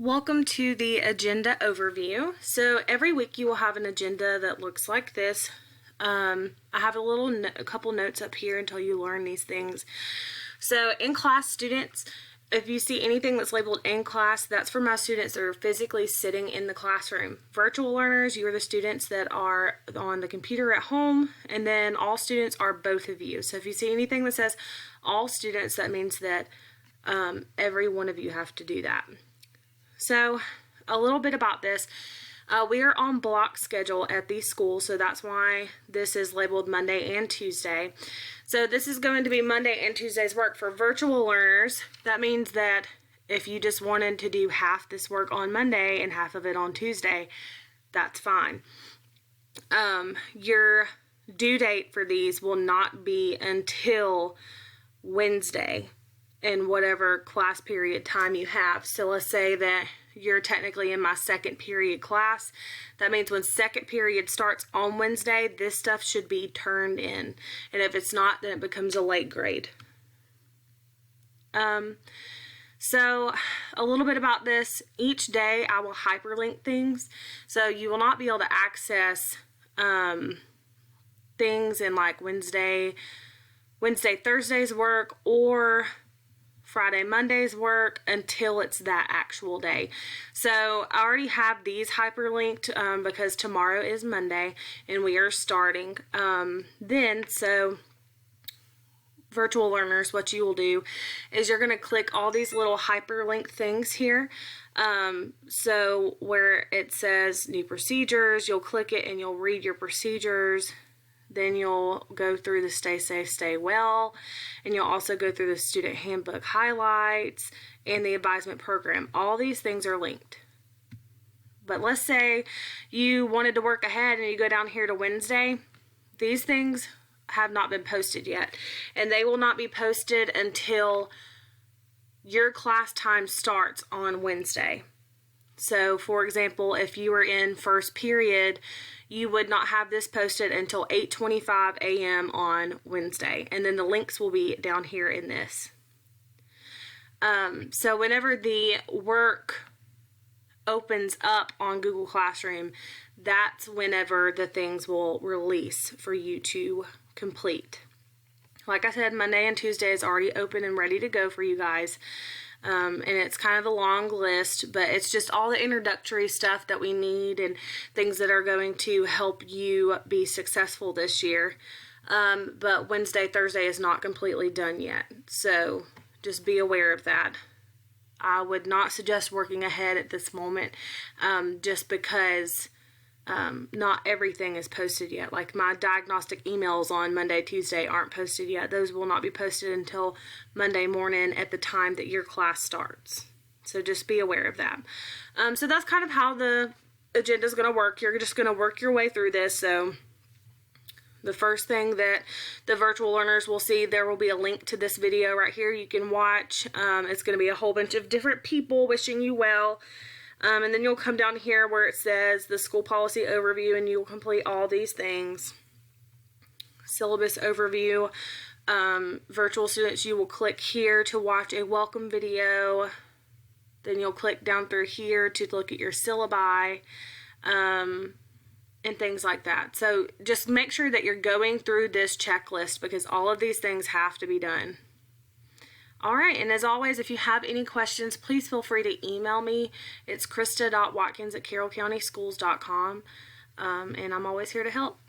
Welcome to the agenda overview. So every week you will have an agenda that looks like this. I have a couple notes up here until you learn these things. So in class students, if you see anything that's labeled in class, that's for my students that are physically sitting in the classroom. Virtual learners, you are the students that are on the computer at home, and then all students are both of you. So if you see anything that says all students, that means that every one of you have to do that. So a little bit about this. We are on block schedule at these schools, so that's why this is labeled Monday and Tuesday. So this is going to be Monday and Tuesday's work for virtual learners. That means that if you just wanted to do half this work on Monday and half of it on Tuesday, that's fine. Your due date for these will not be until Wednesday in whatever class period time you have. So let's say that you're technically in my second period class. That means when second period starts on Wednesday, this stuff should be turned in. And if it's not, then it becomes a late grade. So a little bit about this. Each day I will hyperlink things. So you will not be able to access things in like Wednesday, Thursday's work, or Friday, Monday's work until it's that actual day. So I already have these hyperlinked because tomorrow is Monday and we are starting then. So virtual learners, what you will do is you're going to click all these little hyperlink things here. So where it says new procedures, you'll click it and you'll read your procedures. Then you'll go through the Stay Safe, Stay Well, and you'll also go through the student handbook highlights and the advisement program. All these things are linked. But let's say you wanted to work ahead and you go down here to Wednesday. These things have not been posted yet, and they will not be posted until your class time starts on Wednesday. So for example, if you were in first period, you would not have this posted until 8:25 a.m. on Wednesday, and then the links will be down here in this. So whenever the work opens up on Google Classroom, that's whenever the things will release for you to complete. Like I said, Monday and Tuesday is already open and ready to go for you guys. And it's kind of a long list, but it's just all the introductory stuff that we need and things that are going to help you be successful this year. But Wednesday, Thursday is not completely done yet, so just be aware of that. I would not suggest working ahead at this moment, just because not everything is posted yet. Like my diagnostic emails on Monday, Tuesday aren't posted yet. Those will not be posted until Monday morning at the time that your class starts. So just be aware of that. So that's kind of how the agenda is going to work. You're just going to work your way through this. So the first thing that the virtual learners will see, there will be a link to this video right here you can watch. It's going to be a whole bunch of different people wishing you well. And then you'll come down here where it says the school policy overview, and you'll complete all these things. Syllabus overview. Virtual students, you will click here to watch a welcome video. Then you'll click down through here to look at your syllabi, and things like that. So just make sure that you're going through this checklist because all of these things have to be done. All right, and as always, if you have any questions, please feel free to email me. It's krista.watkins@carrollcountyschools.com, and I'm always here to help.